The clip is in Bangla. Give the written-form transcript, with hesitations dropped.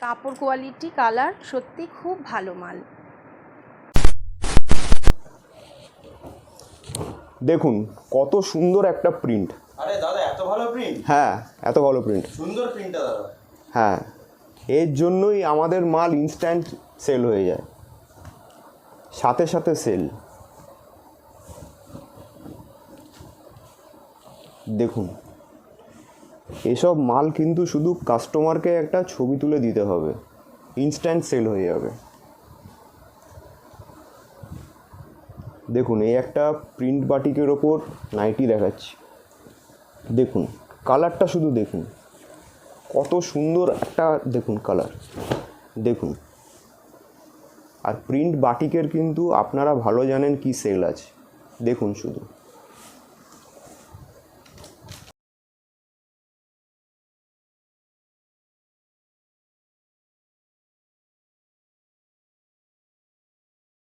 কাপড় কোয়ালিটি কালার সত্যি খুব ভালো মাল। দেখুন কত সুন্দর একটা প্রিন্ট। আরে দাদা এত ভালো প্রিন্ট? হ্যাঁ, এত ভালো প্রিন্ট। সুন্দর প্রিন্টটা দাদা। হ্যাঁ, এর জন্যই আমাদের মাল ইনস্ট্যান্ট সেল হয়ে যায়, সাথে সাথে সেল। দেখুন এসব মাল কিন্তু শুধু কাস্টমারকে একটা ছবি তুলে দিতে হবে, ইনস্ট্যান্ট সেল হয়ে যাবে। দেখুন এই একটা প্রিন্ট বাটিকের ওপর নাইটি দেখাচ্ছি। দেখুন কালারটা শুধু দেখুন, কত সুন্দর একটা দেখুন কালার। দেখুন, আর প্রিন্ট বাটিকের কিন্তু আপনারা ভালো জানেন কি সেল আছে। দেখুন শুধু।